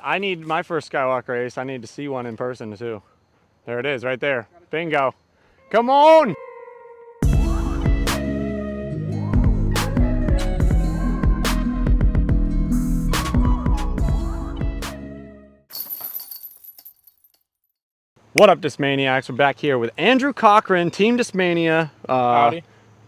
I need my first Skywalker ace. I need to see one in person too. There it is, right there. Bingo. Come on! What up, Discmaniacs? We're back here with Andrew Cochran, Team Discmania. Howdy.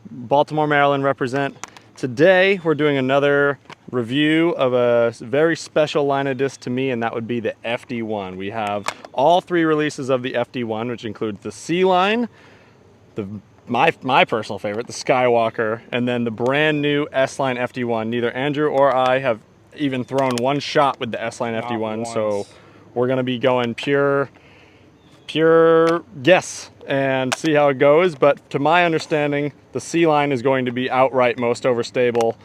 Baltimore, Maryland represent. Today we're doing another review of a very special line of disc to me, and that would be the FD1. We have all three releases of the FD1, which includes the Sealine, my personal favorite, the Skywalker, and then the brand new S-Line FD1. Neither Andrew or I have even thrown one shot with the S-Line FD1, so we're gonna be going pure guess and see how it goes. But to my understanding, the Sealine is going to be outright most overstable.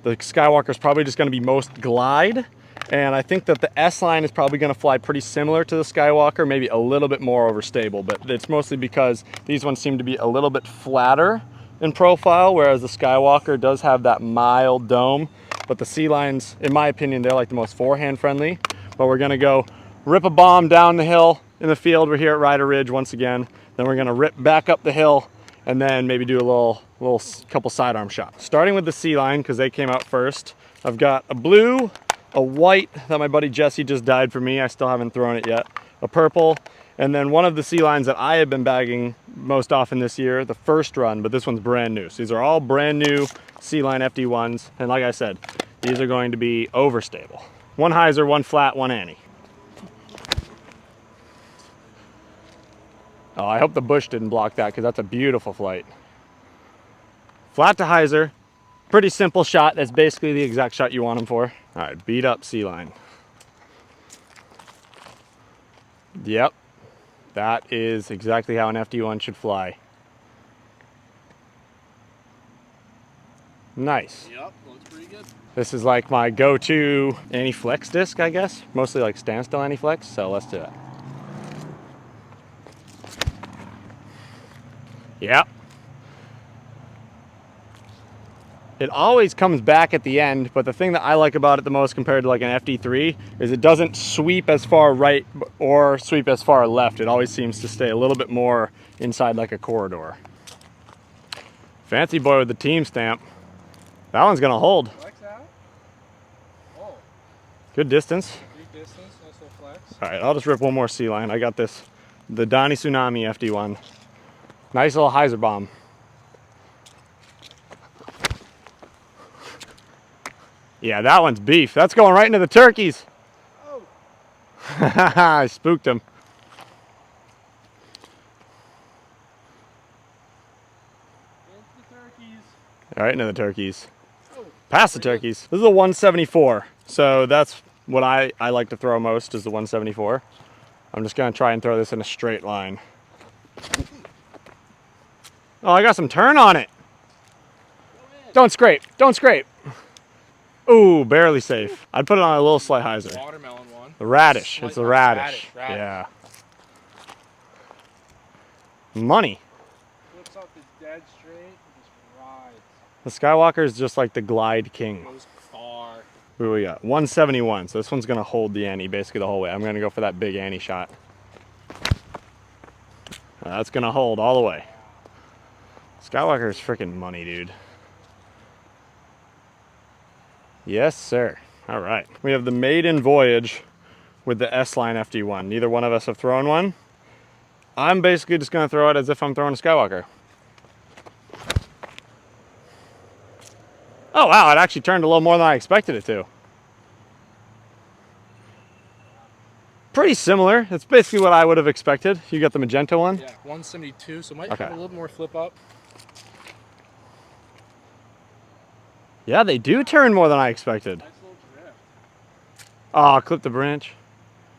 The Skywalker is probably just going to be most glide, and I think that the S-Line is probably going to fly pretty similar to the Skywalker, maybe a little bit more overstable, but it's mostly because these ones seem to be a little bit flatter in profile, whereas the Skywalker does have that mild dome. But the Sealines, in my opinion, they're like the most forehand friendly. But we're going to go rip a bomb down the hill in the field. We're here at Ryder Ridge once again. Then we're gonna rip back up the hill and then maybe do a couple sidearm shots. Starting with the Sealine, because they came out first. I've got a blue, a white that my buddy Jesse just dyed for me. I still haven't thrown it yet. A purple, and then one of the Sealines that I have been bagging most often this year, the first run, but this one's brand new. So these are all brand new Sealine FD1s. And like I said, these are going to be overstable. One hyzer, one flat, one Annie. Oh, I hope the bush didn't block that, because that's a beautiful flight. Flat to hyzer, pretty simple shot. That's basically the exact shot you want them for. All right, beat up Sealine. Yep, that is exactly how an FD1 should fly. Nice. Yep, looks pretty good. This is like my go-to anti-flex disc, I guess. Mostly like standstill anti-flex, so let's do it. Yep. It always comes back at the end, but the thing that I like about it the most compared to like an FD3 is it doesn't sweep as far right or sweep as far left. It always seems to stay a little bit more inside like a corridor. Fancy boy with the team stamp. That one's gonna hold. Flex out? Oh. Good distance. Big distance, nice little flex. All right, I'll just rip one more Sealine. I got this, the Donnie Tsunami FD1. Nice little hyzer bomb. Yeah, that one's beef. That's going right into the turkeys. Oh. I spooked him. Into the turkeys. Right into the turkeys. Oh. Past the turkeys. This is a 174. So that's what I like to throw most, is the 174. I'm just gonna try and throw this in a straight line. Oh, I got some turn on it. Don't scrape, don't scrape. Ooh, barely safe. I'd put it on a little slight hyzer. Watermelon one. The radish, it's the radish. Radish. Yeah. Money. Flips up is dead straight and just rides. The Skywalker is just like the glide king. Goes far. What do we got? 171, so this one's gonna hold the Annie basically the whole way. I'm gonna go for that big Annie shot. That's gonna hold all the way. Skywalker is freaking money, dude. Yes, sir. All right. We have the maiden voyage with the S-Line FD1. Neither one of us have thrown one. I'm basically just going to throw it as if I'm throwing a Skywalker. Oh, wow. It actually turned a little more than I expected it to. Pretty similar. It's basically what I would have expected. You got the magenta one? Yeah, 172, so it might Okay. have a little more flip up. Yeah, they do turn more than I expected. Nice little drift. Oh, clip the branch.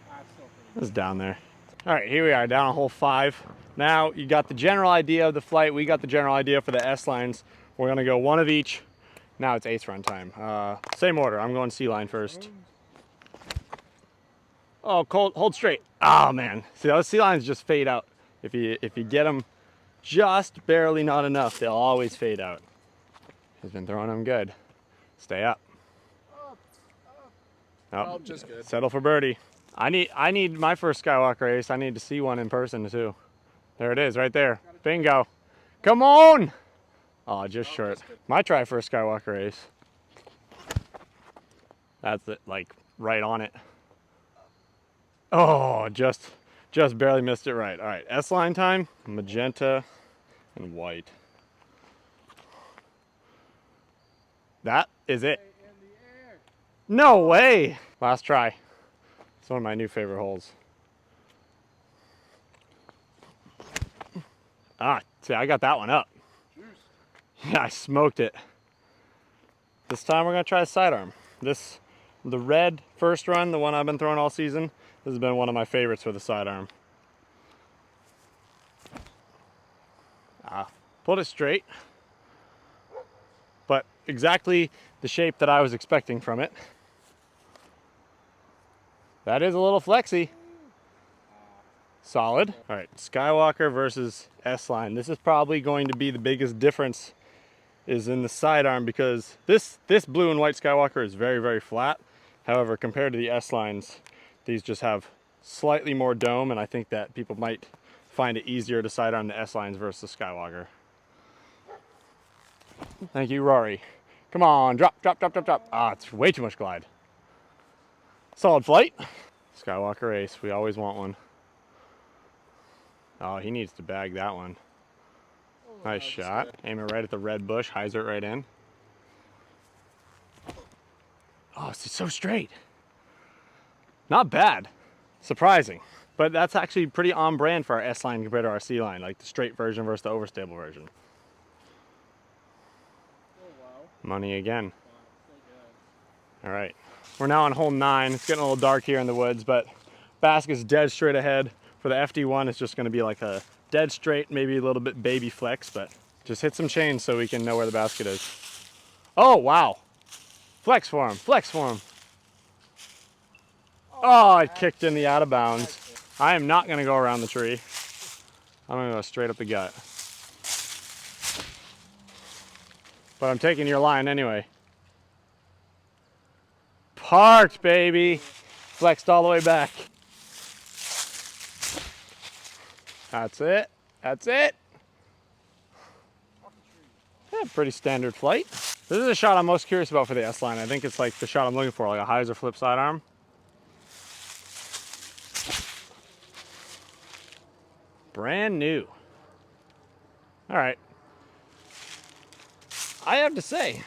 That's still pretty It's down there. All right, here we are down on hole 5. Now you got the general idea of the flight. We got the general idea for the S-Lines. We're gonna go one of each. Now it's ace run time. Same order. I'm going Sealine first. Oh, cold, hold straight. Oh man, see those Sealines just fade out. If you get them just barely not enough, they'll always fade out. He's been throwing them good. Stay up. up. Oh, just good. settle for birdie. I need my first Skywalker race. I need to see one in person too. There it is, right there. Bingo. Come on! Oh, just short. My try for a Skywalker race. That's it, like right on it. Oh, just barely missed it right. All right, S-line time, magenta and white. That is it. No way! Last try. It's one of my new favorite holes. Ah, see, I got that one up. Yeah, I smoked it. This time we're gonna try a sidearm. The red first run, the one I've been throwing all season, this has been one of my favorites for the sidearm. Pulled it straight, but exactly the shape that I was expecting from it. That is a little flexy. Solid. All right, Skywalker versus S-line. This is probably going to be the biggest difference is in the sidearm, because this blue and white Skywalker is very, very flat. However, compared to the S-lines, these just have slightly more dome, and I think that people might find it easier to sidearm the S-lines versus the Skywalker. Thank you, Rory. Come on, drop, drop, drop, drop, drop. Ah, it's way too much glide. Solid flight. Skywalker ace, we always want one. Oh, he needs to bag that one. Nice shot. Aim it right at the red bush, hyzer it right in. Oh, it's so straight. Not bad. Surprising. But that's actually pretty on brand for our S-line compared to our C-line, like the straight version versus the overstable version. Money again. All right. We're now on hole 9. It's getting a little dark here in the woods, but basket's dead straight ahead. For the FD1, it's just going to be like a dead straight, maybe a little bit baby flex, but just hit some chains so we can know where the basket is. Oh, wow. Flex for him. Flex for him. Oh, it kicked in the out of bounds. I am not going to go around the tree. I'm going to go straight up the gut. But I'm taking your line anyway. Parked, baby. Flexed all the way back. That's it. That's it. Yeah, pretty standard flight. This is a shot I'm most curious about for the S-line. I think it's like the shot I'm looking for, like a hyzer flip sidearm. Brand new. All right. I have to say,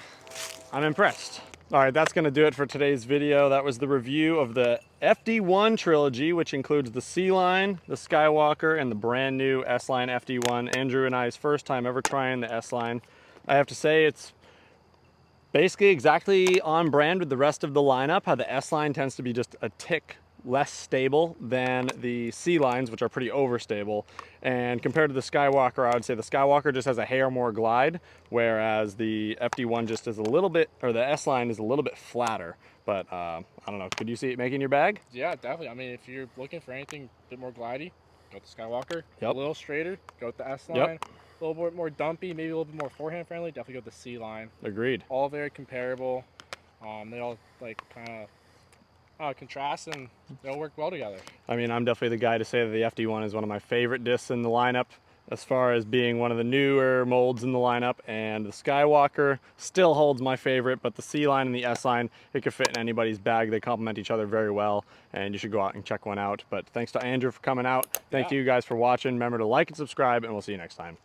I'm impressed. All right, that's gonna do it for today's video. That was the review of the FD1 trilogy, which includes the C-line, the Skywalker, and the brand new S-line FD1. Andrew and I's first time ever trying the S-line. I have to say it's basically exactly on brand with the rest of the lineup, how the S-line tends to be just a tick less stable than the C-lines, which are pretty overstable. And compared to the Skywalker, I would say the Skywalker just has a hair more glide, whereas the FD1 just is a little bit, or the S-line is a little bit flatter. But I don't know, could you see it making your bag? Yeah, definitely. I mean, if you're looking for anything a bit more glidey, go with the Skywalker. Yep. A little straighter, go with the S-line. Yep. A little bit more dumpy, maybe a little bit more forehand friendly, definitely go with the C-line. Agreed. All very comparable. They all like kind of contrast, and they all work well together. I mean, I'm definitely the guy to say that the FD1 is one of my favorite discs in the lineup as far as being one of the newer molds in the lineup, and the Skywalker still holds my favorite, but the C-line and the S-line, it could fit in anybody's bag. They complement each other very well, and you should go out and check one out. But thanks to Andrew for coming out. Thank you guys for watching. Remember to like and subscribe, and we'll see you next time.